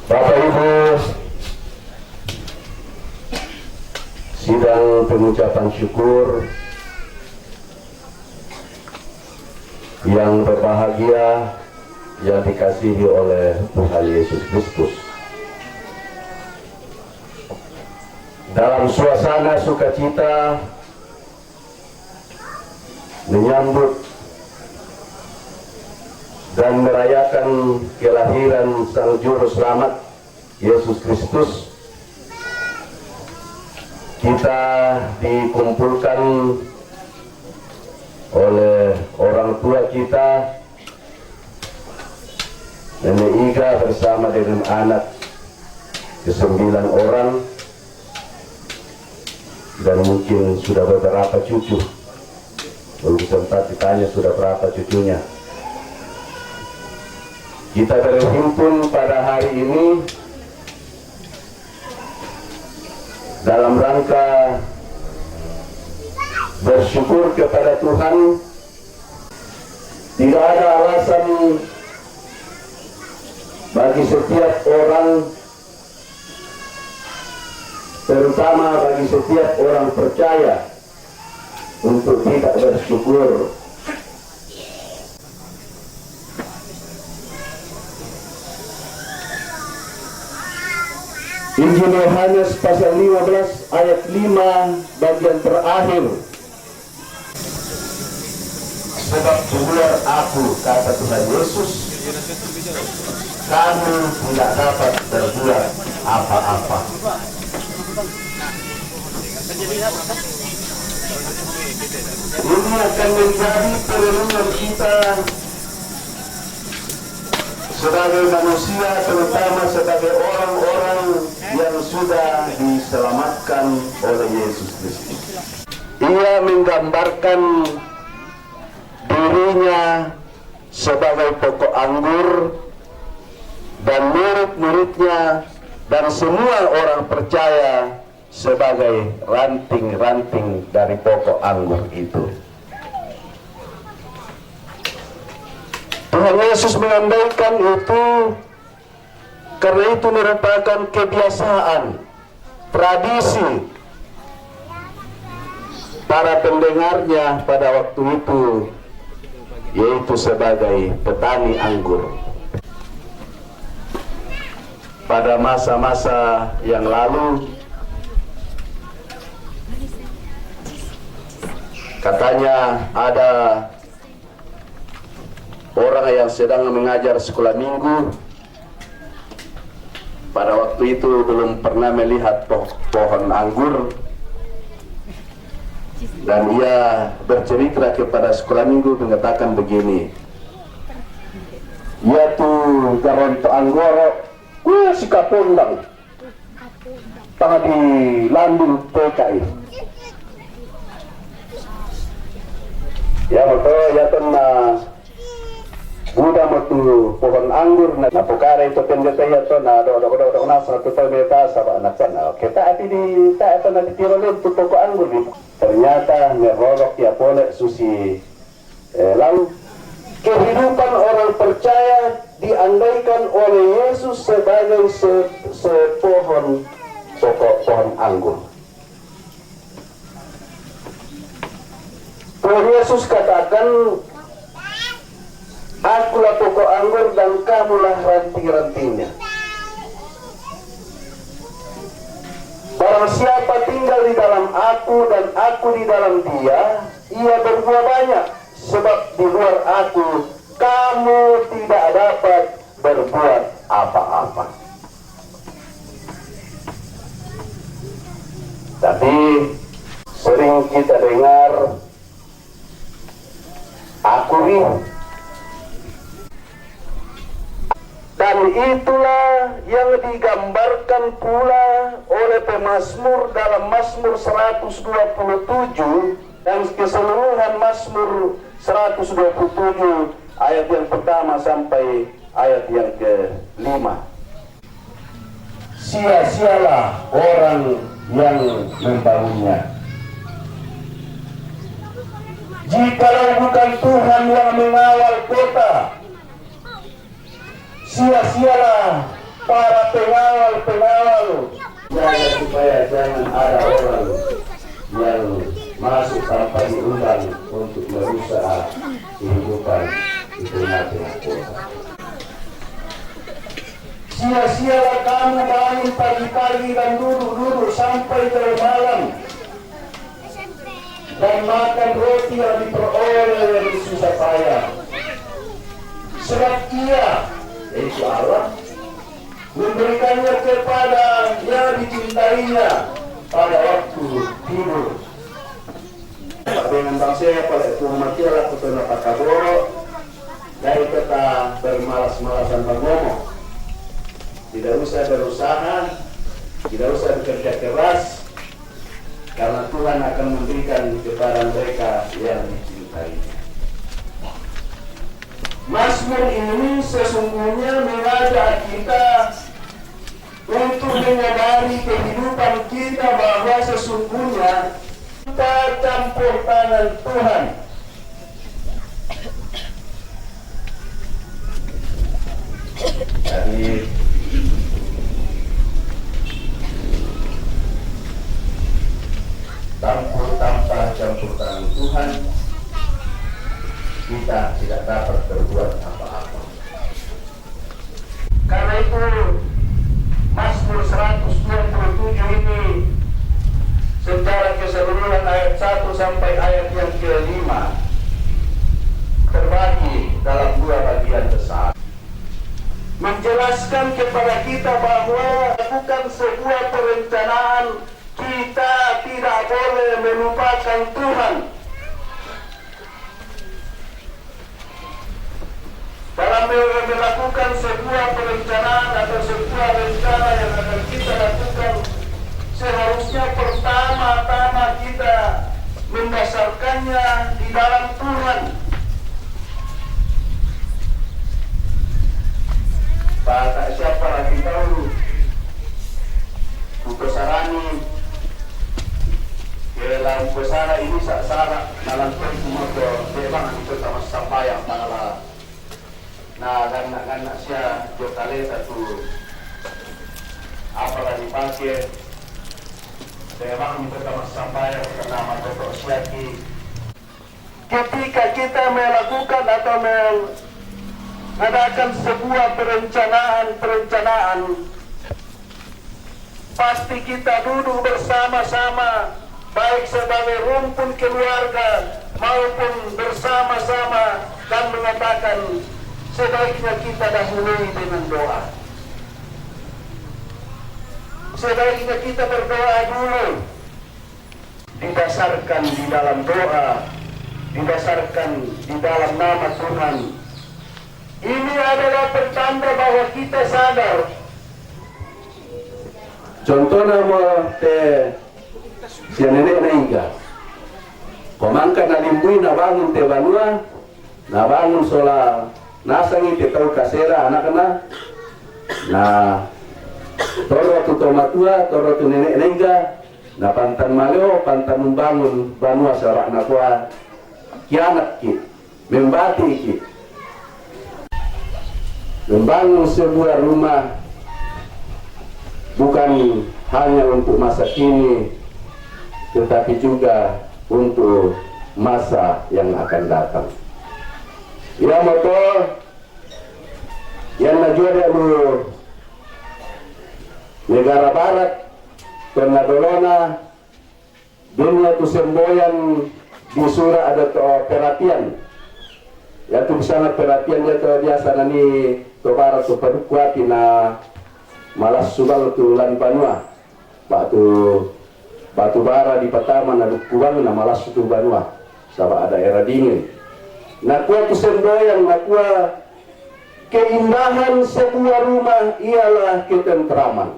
Bapak Ibu, sidang pengucapan syukur yang berbahagia yang dikasihi oleh Tuhan Yesus Kristus. Dalam suasana sukacita menyambut dan merayakan kelahiran Sang Juru Selamat Yesus Kristus, kita dikumpulkan oleh orang tua kita, Nenek Iga bersama dengan anak ke-9 orang, dan mungkin sudah beberapa cucu. Belum sempat ditanya sudah berapa cucunya. Kita berhimpun pada hari ini dalam rangka bersyukur kepada Tuhan. Tidak ada alasan bagi setiap orang, terutama bagi setiap orang percaya, untuk tidak bersyukur. Injil Yohanes pasal 15 ayat 5 bagian terakhir. Sebab di luar aku, kata Tuhan Yesus, kamu tidak dapat berbuat apa-apa. Ini akan menjadi perenungan kita sebagai manusia, terutama sebagai orang-orang yang sudah diselamatkan oleh Yesus Kristus. Ia menggambarkan dirinya sebagai pokok anggur dan murid-muridnya dan semua orang percaya sebagai ranting-ranting dari pokok anggur itu. Tuhan Yesus mengandaikan itu karena itu merupakan kebiasaan, tradisi para pendengarnya pada waktu itu, yaitu sebagai petani anggur. Pada masa-masa yang lalu, katanya ada orang yang sedang mengajar sekolah minggu. Pada waktu itu belum pernah melihat pohon anggur, dan ia bercerita kepada sekolah minggu mengatakan begini, ya tuh garonto anggoro kuya si kapundang tengah di landung PKI. Ya betul, ya tenna Buddha matu pohon anggur na napukara itu pendeta ya to na do na satu meta sama anak sana. Kita ati di ta itu na ditirolin tu pokok anggur ni. Ternyata ngerorok ya pole susi lalu kehidupan orang percaya diandaikan oleh Yesus sebagai sepohon pohon anggur. Tuhan Yesus katakan, akulah pokok anggur dan kamulah ranting-rantingnya. Barang siapa tinggal di dalam aku dan aku di dalam dia, ia berbuah banyak. Sebab di luar aku, kamu tidak dapat berbuat apa-apa. Tapi sering kita dengar, aku nih. Dan itulah yang digambarkan pula oleh pemazmur dalam Mazmur 127 dan keseluruhan Mazmur 127 ayat yang pertama sampai ayat yang ke-5. Sia-sialah orang yang membangunnya. Jikalau bukan Tuhan yang mengawal kota, sia-sialah para pengawal-pengawal. Jaga supaya jangan ada orang yang masuk tanpa diundang untuk merusak kehidupan di tengah-tengah kota. Sia-sialah kamu bangun pagi-pagi dan duduk-duduk sampai malam dan makan roti yang diperoleh dari susah payah. Sebab Ia, yaitu Allah, memberikannya kepada yang dicintainya pada waktu tidur. Dengan bangsa pada itu matilah kutuna pakaboro dari kita bermalas-malasan berngomong. Tidak usah berusaha, tidak usah bekerja keras, karena Tuhan akan memberikan kepada mereka yang dicintainya. Mazmur ini sesungguhnya mengajak kita untuk menyadari kehidupan kita bahwa sesungguhnya kita campur tangan Tuhan. Jadi tanpa campur tangan Tuhan, kita tidak dapat berbuat apa-apa. Karena itu Mazmur 127 ini secara keseluruhan ayat 1 sampai ayat yang ke-5 terbagi dalam dua bagian besar, menjelaskan kepada kita bahwa bukan sebuah perencanaan, kita tidak boleh melupakan Tuhan. Dalam melakukan sebuah perencanaan atau sebuah rencana yang akan kita lakukan, seharusnya pertama-tama kita mendasarkannya di dalam Tuhan. Tak siapa lagi tahu Bukosarani dalam besara ini saksara dalam motor memang itu sama sampaya malah. Nah, anak-anak saya jokale satu apa lagi pakai memang itu sama sampaya nama Dr. Syaki. Ketika kita melakukan atau mengadakan sebuah perencanaan, pasti kita duduk bersama-sama, baik sebagai rumpun keluarga maupun bersama-sama, dan mengatakan sebaiknya kita dahului dengan doa. Sebaiknya kita berdoa dulu, didasarkan di dalam doa, didasarkan di dalam nama Tuhan. Ini adalah pertanda bahwa kita sadar. Contoh nama si nenek naiga, pemangkat nalimbui na bangun te banua, na bangun sola nasangi te tau kasera anak-anak, na toro tu tomatua, toro tu nenek naiga, na pantan maleo, pantan membangun banua serak nakua, kianak ki, membati ki, membangun sebuah rumah. Bukan hanya untuk masa kini, tetapi juga untuk masa yang akan datang. Ya motor yang najua lu negara barat karena dolona dunia tu semboyan di surah ada perhatian. Ya tu sana perhatian dia tu biasa nani tu barat tu perkuati na malas subal tu lan banua batu bara di pertama na kubang na malas tu banua sabab ada era dingin. Nakua tu semboyan, nakua keindahan sebuah rumah ialah ketentraman.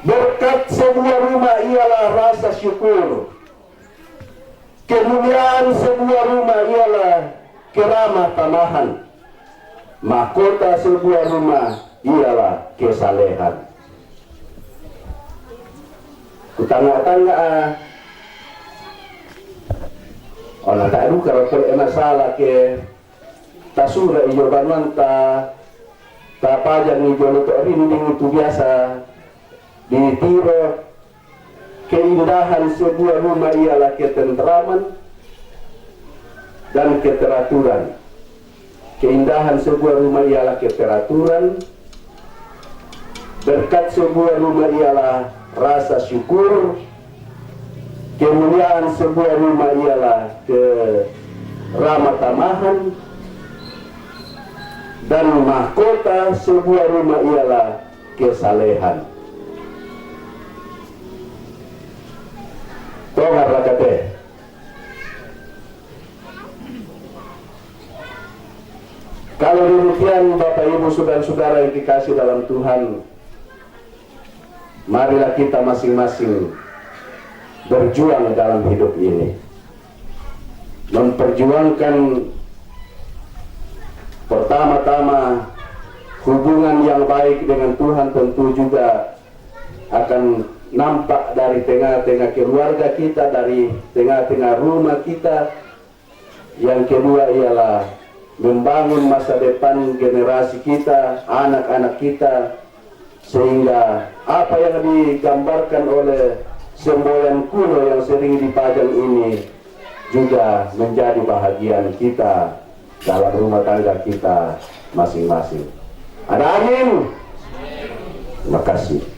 Berkat sebuah rumah ialah rasa syukur. Kemuliaan sebuah rumah ialah keramah tamahan. Mahkota sebuah rumah ialah kesalehan. Kutangga-tangga orang tak ada kalau enak salah ke tasura ijo banuan ta pajang ijo luto rinding itu biasa ditiro. Keindahan sebuah rumah ialah ketentraman dan keteraturan. Keindahan sebuah rumah ialah keteraturan. Berkat sebuah rumah ialah rasa syukur. Kemuliaan sebuah rumah ialah keramah tamahan. Dan mahkota sebuah rumah ialah kesalehan. Tohar rakate. Kalau demikian Bapak Ibu saudara-saudara yang dikasih dalam Tuhan, marilah kita masing-masing berjuang dalam hidup ini. Memperjuangkan pertama-tama hubungan yang baik dengan Tuhan, tentu juga akan nampak dari tengah-tengah keluarga kita, dari tengah-tengah rumah kita. Yang kedua ialah membangun masa depan generasi kita, anak-anak kita, sehingga apa yang digambarkan oleh semboyan kuno yang sering dipajang ini juga menjadi bahagian kita dalam rumah tangga kita masing-masing. Ada amin? Terima kasih.